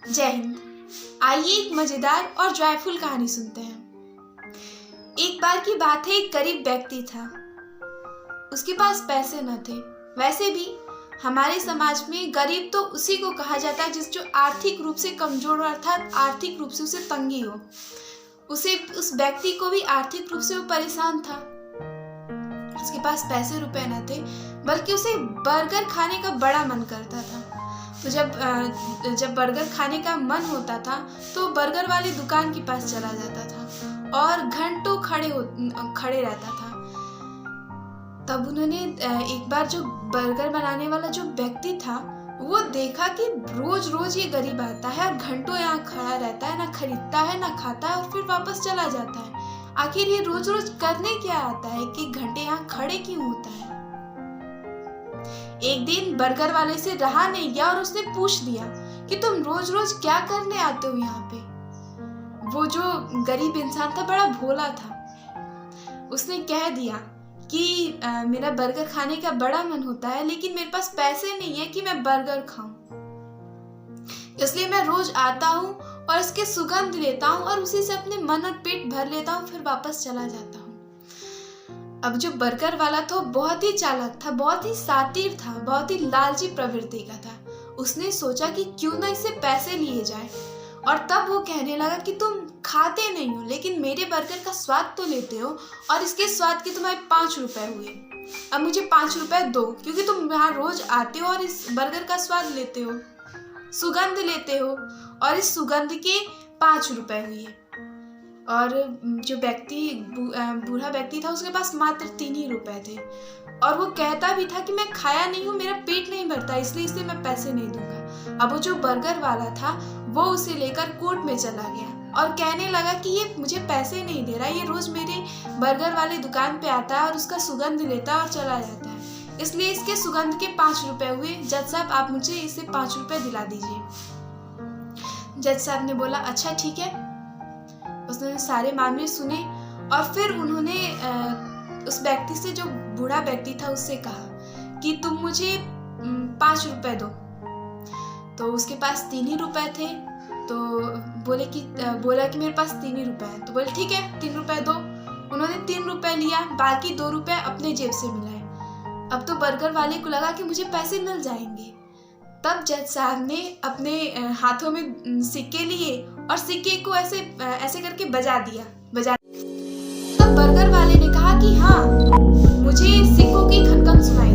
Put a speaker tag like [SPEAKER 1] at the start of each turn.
[SPEAKER 1] जय हिंद। आइए एक मजेदार और जॉयफुल कहानी सुनते हैं। एक बार की बात है, एक गरीब व्यक्ति था। उसके पास पैसे न थे। वैसे भी हमारे समाज में गरीब तो उसी को कहा जाता है जो आर्थिक रूप से कमजोर अर्थात आर्थिक रूप से उसे तंगी हो। उस व्यक्ति को भी आर्थिक रूप से वो परेशान था। उसके पास पैसे रुपए न थे, बल्कि उसे बर्गर खाने का बड़ा मन करता था। तो जब बर्गर खाने का मन होता था तो बर्गर वाली दुकान के पास चला जाता था और घंटों खड़े रहता था। तब उन्होंने एक बार जो बर्गर बनाने वाला जो व्यक्ति था वो देखा कि रोज रोज ये गरीब आता है और घंटों यहाँ खड़ा रहता है, ना खरीदता है ना खाता है और फिर वापस चला जाता है। आखिर ये रोज रोज करने क्या आता है कि घंटे यहाँ खड़े क्यों होता है। एक दिन बर्गर वाले से रहा नहीं गया और उसने पूछ दिया कि तुम रोज रोज क्या करने आते हो यहाँ पे। वो जो गरीब इंसान था बड़ा भोला था। उसने कह दिया कि मेरा बर्गर खाने का बड़ा मन होता है, लेकिन मेरे पास पैसे नहीं है कि मैं बर्गर खाऊं, इसलिए मैं रोज आता हूँ और इसके सुगंध लेता हूँ और उसी से अपने मन और पेट भर लेता हूँ, फिर वापस चला जाता हूँ। अब जो बर्गर वाला था बहुत ही चालाक था, बहुत ही शातिर था, बहुत ही लालची प्रवृत्ति का था। उसने सोचा कि क्यों ना इससे पैसे लिए जाए, और तब वो कहने लगा कि तुम खाते नहीं हो लेकिन मेरे बर्गर का स्वाद तो लेते हो और इसके स्वाद के तुम्हारे 5 रुपए हुए। अब मुझे 5 रुपए दो, क्योंकि तुम यहाँ रोज आते हो और इस बर्गर का स्वाद लेते हो, सुगंध लेते हो, और इस सुगंध के 5 रुपए हुए। और जो बूढ़ा व्यक्ति था उसके पास मात्र 3 ही रुपए थे और वो कहता भी था कि मैं खाया नहीं हूँ, मेरा पेट नहीं भरता, इसलिए इसे मैं पैसे नहीं दूंगा। अब वो जो बर्गर वाला था वो उसे लेकर कोर्ट में चला गया और कहने लगा कि ये मुझे पैसे नहीं दे रहा, ये रोज मेरी बर्गर वाली दुकान पे आता है और उसका सुगंध लेता है और चला जाता है, इसलिए इसके सुगंध के 5 रुपए हुए। जज साहब, आप मुझे इसे 5 रुपए दिला दीजिए। जज साहब ने बोला अच्छा ठीक है। उसने सारे मामले सुने और फिर उन्होंने उस व्यक्ति से, जो बूढ़ा व्यक्ति था, उससे कहा कि तुम मुझे 5 रुपए दो। तो उसके पास 3 ही रुपए थे, तो बोला कि मेरे पास 3 ही रुपए हैं। तो बोले ठीक है 3 रुपए दो। उन्होंने 3 रुपए लिया, बाकी 2 रुपए अपने जेब से मिलाए। अब तो बर्गर वाले को लगा कि मुझे पैसे मिल जाएंगे। तब जज साहब ने अपने हाथों में सिक्के लिए और सिक्के को ऐसे करके बजा दिया। तब बर्गर वाले ने कहा कि हाँ, मुझे सिक्कों की खनखन सुनाई